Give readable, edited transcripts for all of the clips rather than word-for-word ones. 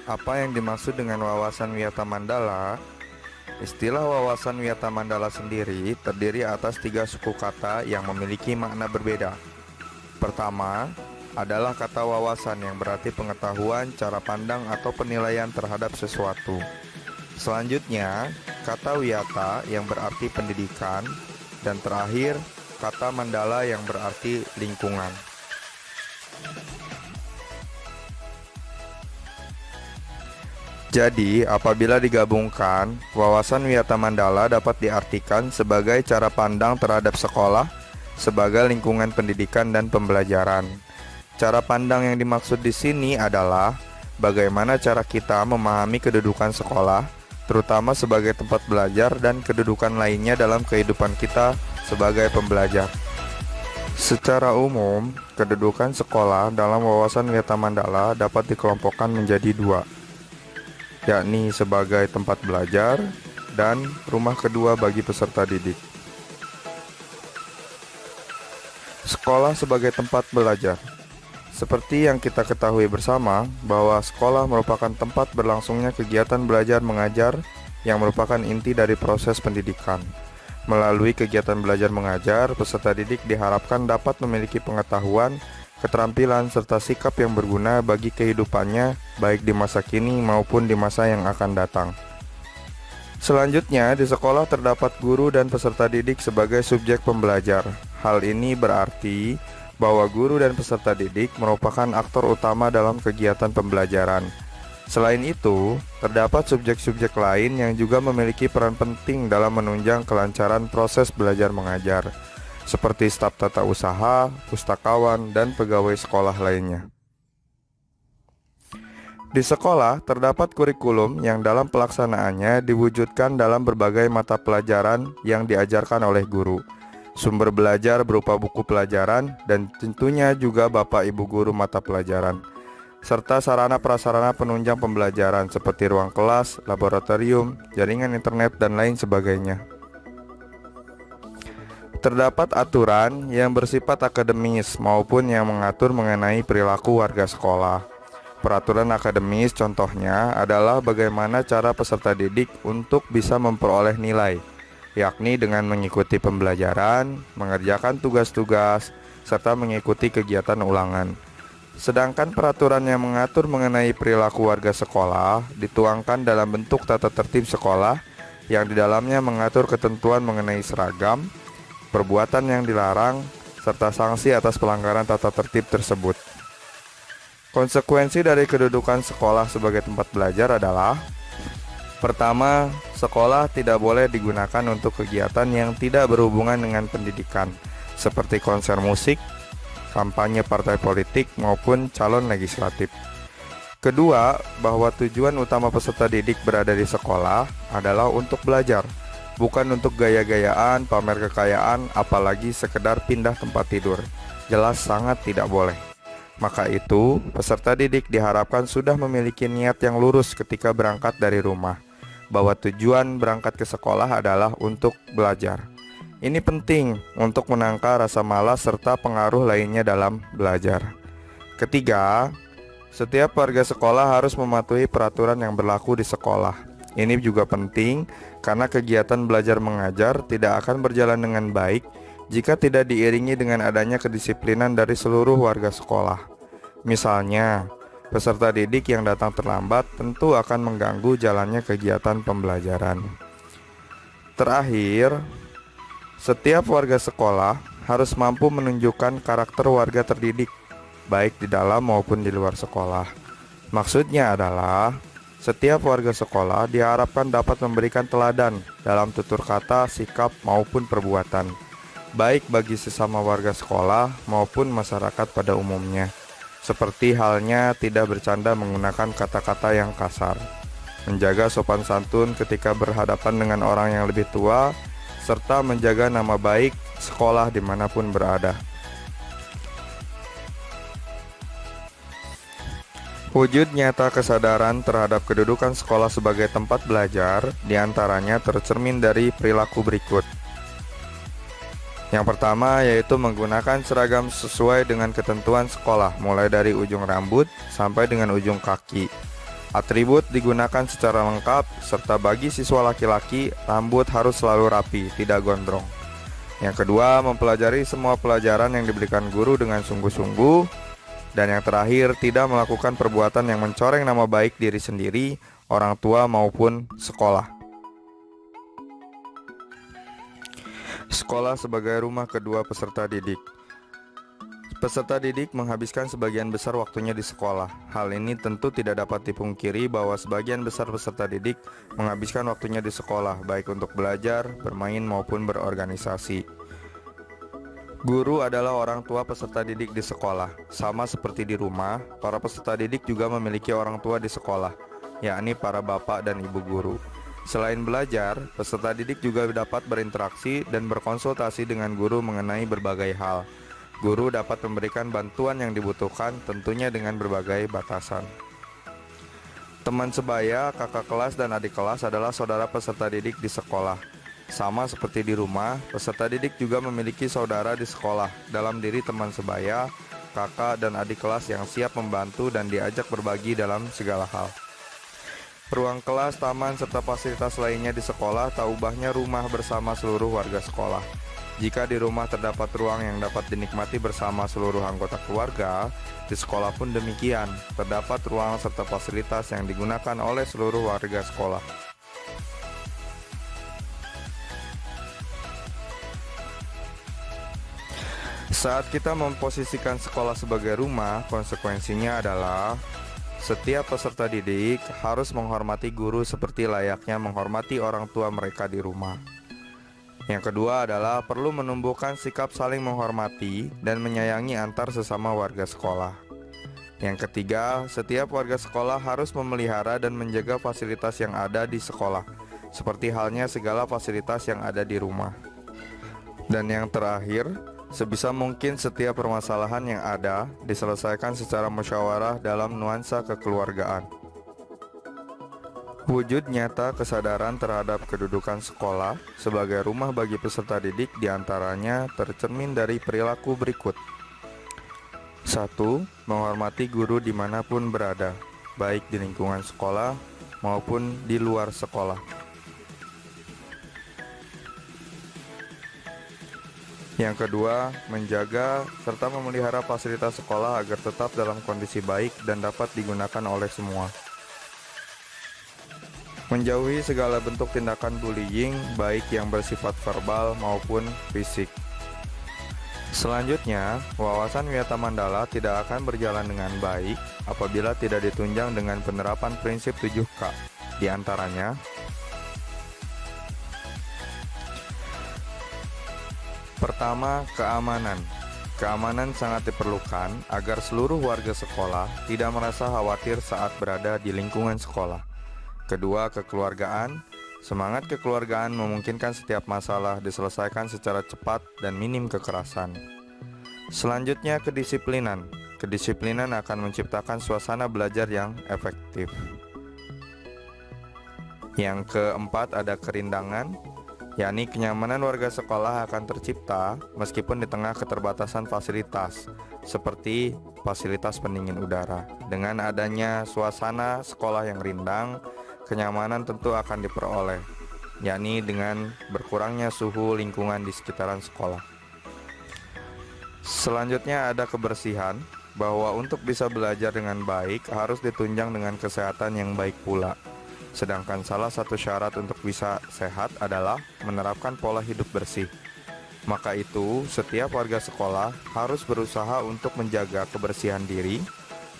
Apa yang dimaksud dengan wawasan Wiyata Mandala? Istilah wawasan Wiyata Mandala sendiri terdiri atas 3 suku kata yang memiliki makna berbeda. Pertama, adalah kata wawasan yang berarti pengetahuan, cara pandang, atau penilaian terhadap sesuatu. Selanjutnya, kata Wiyata yang berarti pendidikan. Dan terakhir, kata Mandala yang berarti lingkungan. Jadi, apabila digabungkan, wawasan Wiyata Mandala dapat diartikan sebagai cara pandang terhadap sekolah, sebagai lingkungan pendidikan dan pembelajaran. Cara pandang yang dimaksud di sini adalah bagaimana cara kita memahami kedudukan sekolah, terutama sebagai tempat belajar dan kedudukan lainnya dalam kehidupan kita sebagai pembelajar. Secara umum, kedudukan sekolah dalam wawasan Wiyata Mandala dapat dikelompokkan menjadi 2, yakni sebagai tempat belajar dan rumah kedua bagi peserta didik. Sekolah sebagai tempat belajar. Seperti yang kita ketahui bersama, bahwa sekolah merupakan tempat berlangsungnya kegiatan belajar mengajar yang merupakan inti dari proses pendidikan. Melalui kegiatan belajar mengajar, peserta didik diharapkan dapat memiliki pengetahuan, keterampilan, serta sikap yang berguna bagi kehidupannya, baik di masa kini maupun di masa yang akan datang. Selanjutnya, di sekolah terdapat guru dan peserta didik sebagai subjek pembelajar. Hal ini berarti bahwa guru dan peserta didik merupakan aktor utama dalam kegiatan pembelajaran. Selain itu, terdapat subjek-subjek lain yang juga memiliki peran penting dalam menunjang kelancaran proses belajar mengajar, seperti staf tata usaha, pustakawan, dan pegawai sekolah lainnya. Di sekolah, terdapat kurikulum yang dalam pelaksanaannya diwujudkan dalam berbagai mata pelajaran yang diajarkan oleh guru. Sumber belajar berupa buku pelajaran dan tentunya juga Bapak Ibu guru mata pelajaran, serta sarana prasarana penunjang pembelajaran seperti ruang kelas, laboratorium, jaringan internet, dan lain sebagainya. Terdapat aturan yang bersifat akademis maupun yang mengatur mengenai perilaku warga sekolah. Peraturan akademis contohnya adalah bagaimana cara peserta didik untuk bisa memperoleh nilai, yakni dengan mengikuti pembelajaran, mengerjakan tugas-tugas, serta mengikuti kegiatan ulangan. Sedangkan peraturan yang mengatur mengenai perilaku warga sekolah dituangkan dalam bentuk tata tertib sekolah yang di dalamnya mengatur ketentuan mengenai seragam, perbuatan yang dilarang, serta sanksi atas pelanggaran tata tertib tersebut. Konsekuensi dari kedudukan sekolah sebagai tempat belajar adalah: pertama, sekolah tidak boleh digunakan untuk kegiatan yang tidak berhubungan dengan pendidikan, seperti konser musik, kampanye partai politik, maupun calon legislatif. Kedua, bahwa tujuan utama peserta didik berada di sekolah adalah untuk belajar, bukan untuk gaya-gayaan, pamer kekayaan, apalagi sekedar pindah tempat tidur. Jelas sangat tidak boleh. Maka itu, peserta didik diharapkan sudah memiliki niat yang lurus ketika berangkat dari rumah, bahwa tujuan berangkat ke sekolah adalah untuk belajar. Ini penting untuk menangkal rasa malas serta pengaruh lainnya dalam belajar. Ketiga, setiap warga sekolah harus mematuhi peraturan yang berlaku di sekolah. Ini juga penting karena kegiatan belajar mengajar tidak akan berjalan dengan baik jika tidak diiringi dengan adanya kedisiplinan dari seluruh warga sekolah. Misalnya, peserta didik yang datang terlambat tentu akan mengganggu jalannya kegiatan pembelajaran. Terakhir, setiap warga sekolah harus mampu menunjukkan karakter warga terdidik, baik di dalam maupun di luar sekolah. Maksudnya adalah, setiap warga sekolah diharapkan dapat memberikan teladan dalam tutur kata, sikap, maupun perbuatan, baik bagi sesama warga sekolah maupun masyarakat pada umumnya. Seperti halnya tidak bercanda menggunakan kata-kata yang kasar, menjaga sopan santun ketika berhadapan dengan orang yang lebih tua, serta menjaga nama baik sekolah dimanapun berada. Wujud nyata kesadaran terhadap kedudukan sekolah sebagai tempat belajar diantaranya tercermin dari perilaku berikut. Yang pertama yaitu menggunakan seragam sesuai dengan ketentuan sekolah, mulai dari ujung rambut sampai dengan ujung kaki. Atribut digunakan secara lengkap, serta bagi siswa laki-laki, rambut harus selalu rapi, tidak gondrong. Yang kedua, mempelajari semua pelajaran yang diberikan guru dengan sungguh-sungguh. Dan yang terakhir, tidak melakukan perbuatan yang mencoreng nama baik diri sendiri, orang tua maupun sekolah. Sekolah sebagai rumah kedua peserta didik. Peserta didik menghabiskan sebagian besar waktunya di sekolah. Hal ini tentu tidak dapat dipungkiri bahwa sebagian besar peserta didik menghabiskan waktunya di sekolah, baik untuk belajar, bermain, maupun berorganisasi. Guru adalah orang tua peserta didik di sekolah. Sama seperti di rumah, para peserta didik juga memiliki orang tua di sekolah, yakni para bapak dan ibu guru. Selain belajar, peserta didik juga dapat berinteraksi dan berkonsultasi dengan guru mengenai berbagai hal. Guru dapat memberikan bantuan yang dibutuhkan, tentunya dengan berbagai batasan. Teman sebaya, kakak kelas, dan adik kelas adalah saudara peserta didik di sekolah. Sama seperti di rumah, peserta didik juga memiliki saudara di sekolah dalam diri teman sebaya, kakak, dan adik kelas yang siap membantu dan diajak berbagi dalam segala hal. Ruang kelas, taman, serta fasilitas lainnya di sekolah tak ubahnya rumah bersama seluruh warga sekolah. Jika di rumah terdapat ruang yang dapat dinikmati bersama seluruh anggota keluarga, di sekolah pun demikian, terdapat ruang serta fasilitas yang digunakan oleh seluruh warga sekolah. Saat kita memposisikan sekolah sebagai rumah, konsekuensinya adalah setiap peserta didik harus menghormati guru seperti layaknya menghormati orang tua mereka di rumah. Yang kedua adalah perlu menumbuhkan sikap saling menghormati dan menyayangi antar sesama warga sekolah. Yang ketiga, setiap warga sekolah harus memelihara dan menjaga fasilitas yang ada di sekolah, seperti halnya segala fasilitas yang ada di rumah. Dan yang terakhir, sebisa mungkin setiap permasalahan yang ada diselesaikan secara musyawarah dalam nuansa kekeluargaan. Wujud nyata kesadaran terhadap kedudukan sekolah sebagai rumah bagi peserta didik diantaranya tercermin dari perilaku berikut. 1. Menghormati guru dimanapun berada, baik di lingkungan sekolah maupun di luar sekolah. Yang kedua, menjaga serta memelihara fasilitas sekolah agar tetap dalam kondisi baik dan dapat digunakan oleh semua. Menjauhi segala bentuk tindakan bullying, baik yang bersifat verbal maupun fisik. Selanjutnya, wawasan Wiyata Mandala tidak akan berjalan dengan baik apabila tidak ditunjang dengan penerapan prinsip 7K. Di antaranya, pertama, keamanan. Keamanan sangat diperlukan agar seluruh warga sekolah tidak merasa khawatir saat berada di lingkungan sekolah. Kedua, kekeluargaan. Semangat kekeluargaan memungkinkan setiap masalah diselesaikan secara cepat dan minim kekerasan. Selanjutnya, kedisiplinan. Kedisiplinan akan menciptakan suasana belajar yang efektif. Yang keempat, ada kerindangan, yakni kenyamanan warga sekolah akan tercipta meskipun di tengah keterbatasan fasilitas, seperti fasilitas pendingin udara. Dengan adanya suasana sekolah yang rindang, kenyamanan tentu akan diperoleh, yakni dengan berkurangnya suhu lingkungan di sekitaran sekolah. Selanjutnya ada kebersihan, bahwa untuk bisa belajar dengan baik harus ditunjang dengan kesehatan yang baik pula. Sedangkan salah satu syarat untuk bisa sehat adalah menerapkan pola hidup bersih. Maka itu, setiap warga sekolah harus berusaha untuk menjaga kebersihan diri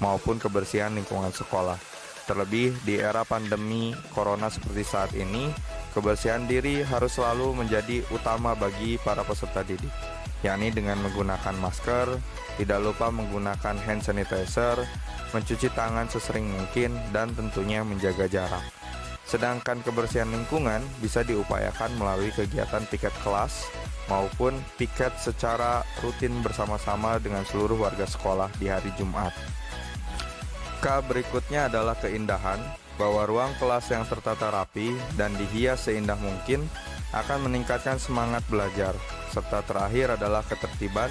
maupun kebersihan lingkungan sekolah. Terlebih di era pandemi corona seperti saat ini, kebersihan diri harus selalu menjadi utama bagi para peserta didik, yakni dengan menggunakan masker, tidak lupa menggunakan hand sanitizer, mencuci tangan sesering mungkin, dan tentunya menjaga jarak. Sedangkan kebersihan lingkungan bisa diupayakan melalui kegiatan piket kelas maupun piket secara rutin bersama-sama dengan seluruh warga sekolah di hari Jumat. K berikutnya adalah keindahan, bahwa ruang kelas yang tertata rapi dan dihias seindah mungkin akan meningkatkan semangat belajar. Serta terakhir adalah ketertiban,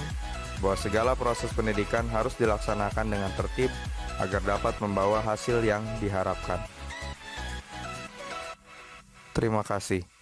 bahwa segala proses pendidikan harus dilaksanakan dengan tertib agar dapat membawa hasil yang diharapkan. Terima kasih.